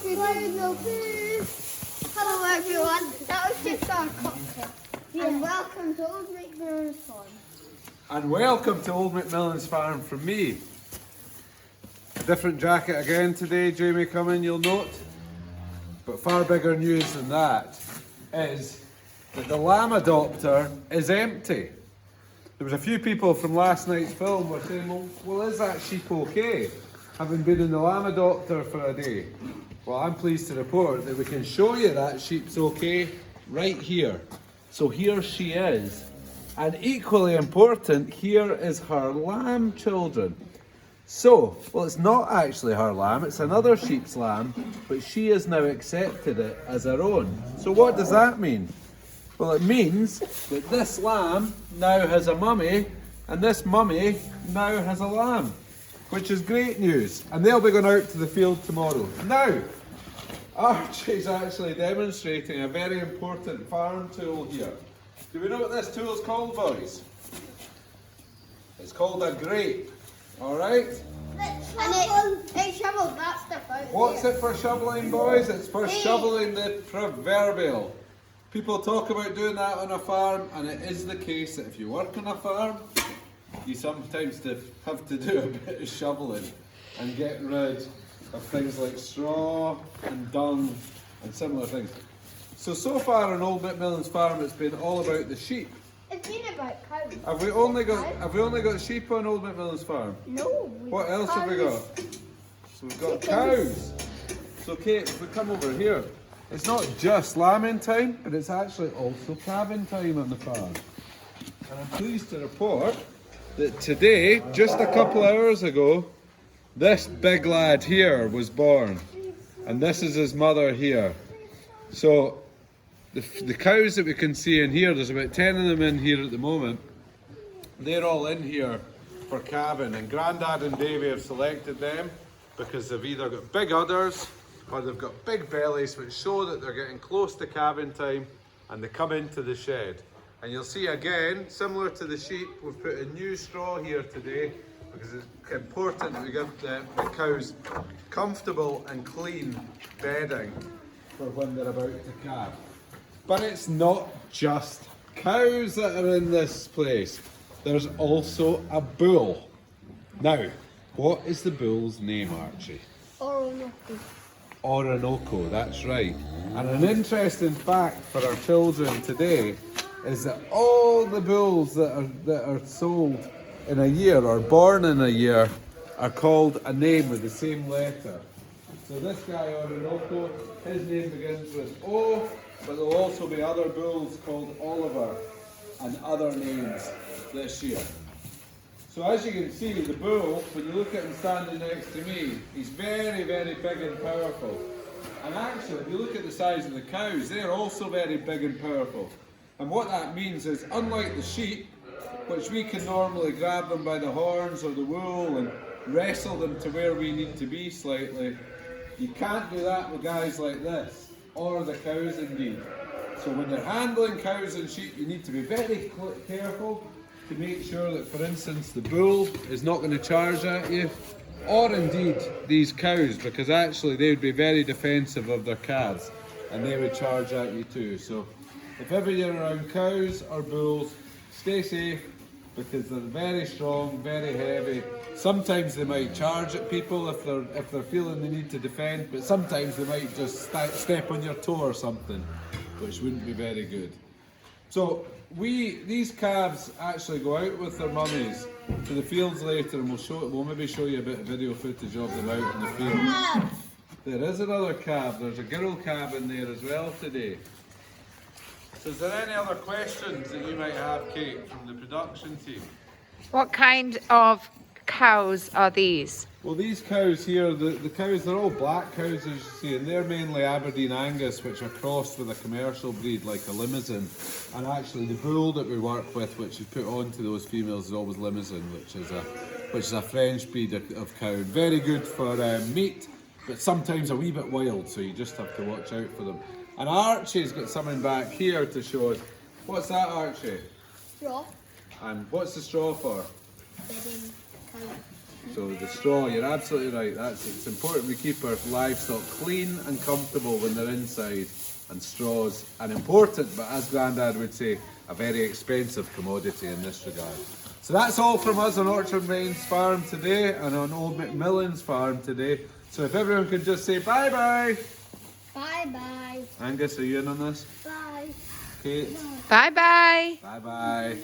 Hello everyone, that was just our cocktail. And welcome to Old McMillan's Farm. And welcome to Old McMillan's Farm from me. Different jacket again today, Jamie coming, you'll note. But far bigger news than that is that the lamb adopter is empty. There was a few people from last night's film were saying, well is that sheep okay, having been in the lamb adopter for a day? Well, I'm pleased to report that we can show you that sheep's okay right here. So here she is. And equally important, here is her lamb, children. So, well, it's not actually her lamb, it's another sheep's lamb, but she has now accepted it as her own. So what does that mean? Well, it means that this lamb now has a mummy, and this mummy now has a lamb, which is great news. And they'll be going out to the field tomorrow. Now, Archie's actually demonstrating a very important farm tool here. Do we know what this tool is called, boys? It's called a grape, all right? It shovels that stuff out. What's it for shoveling, boys? It's for shoveling the proverbial. People talk about doing that on a farm, and it is the case that if you work on a farm, you sometimes have to do a bit of shoveling and get rid of things like straw and dung and similar things. So far on Old McMillan's Farm, it's been all about the sheep. It's been about cows. Have we only got sheep on Old McMillan's Farm? No. What else have we got? So we've got cows. So Kate, if we come over here, it's not just lambing time, but it's actually also calving time on the farm. And I'm pleased to report that today, just a couple hours ago, this big lad here was born. And this is his mother here. So the cows that we can see in here, there's about 10 of them in here at the moment. They're all in here for calving, and Grandad and Davy have selected them because they've either got big udders or they've got big bellies, which show that they're getting close to calving time, and they come into the shed. And you'll see again, similar to the sheep, we've put a new straw here today because it's important that we give the cows comfortable and clean bedding for when they're about to calve. But it's not just cows that are in this place. There's also a bull. Now, what is the bull's name, Archie? Orinoco. Orinoco, that's right. And an interesting fact for our children today is that all the bulls that are sold in a year or born in a year are called a name with the same letter. So this guy Orinoco, his name begins with O, but there'll also be other bulls called Oliver and other names this year. So as you can see, the bull, when you look at him standing next to me, he's very, very big and powerful. And actually, if you look at the size of the cows, they're also very big and powerful. And what that means is, unlike the sheep, which we can normally grab them by the horns or the wool and wrestle them to where we need to be slightly, you can't do that with guys like this, or the cows indeed. So when you're handling cows and sheep, you need to be very careful to make sure that, for instance, the bull is not going to charge at you, or indeed these cows, because actually they would be very defensive of their calves and they would charge at you too. So if ever you're around cows or bulls, stay safe, because they're very strong, very heavy. Sometimes they might charge at people if they're feeling they need to defend, but sometimes they might just step on your toe or something, which wouldn't be very good. So these calves actually go out with their mummies to the fields later, and we'll maybe show you a bit of video footage of them out in the field. There is another calf. There's a girl calf in there as well today. So is there any other questions that you might have, Kate, from the production team? What kind of cows are these? Well, these cows here, the cows, they're all black cows, as you see, and they're mainly Aberdeen Angus, which are crossed with a commercial breed like a Limousin. And actually, the bull that we work with, which is put onto those females, is always Limousin, which is a French breed of cow. Very good for meat, but sometimes a wee bit wild, so you just have to watch out for them. And Archie's got something back here to show us. What's that, Archie? Straw. And what's the straw for? Bedding cows. So the straw, you're absolutely right. It's important we keep our livestock clean and comfortable when they're inside. And straws are important, but as Grandad would say, a very expensive commodity in this regard. So that's all from us on Orchard Main's farm today and on Old McMillan's farm today. So if everyone could just say bye-bye. Bye-bye. Angus, are you in on this? Bye. Kate? Bye bye. Bye-bye.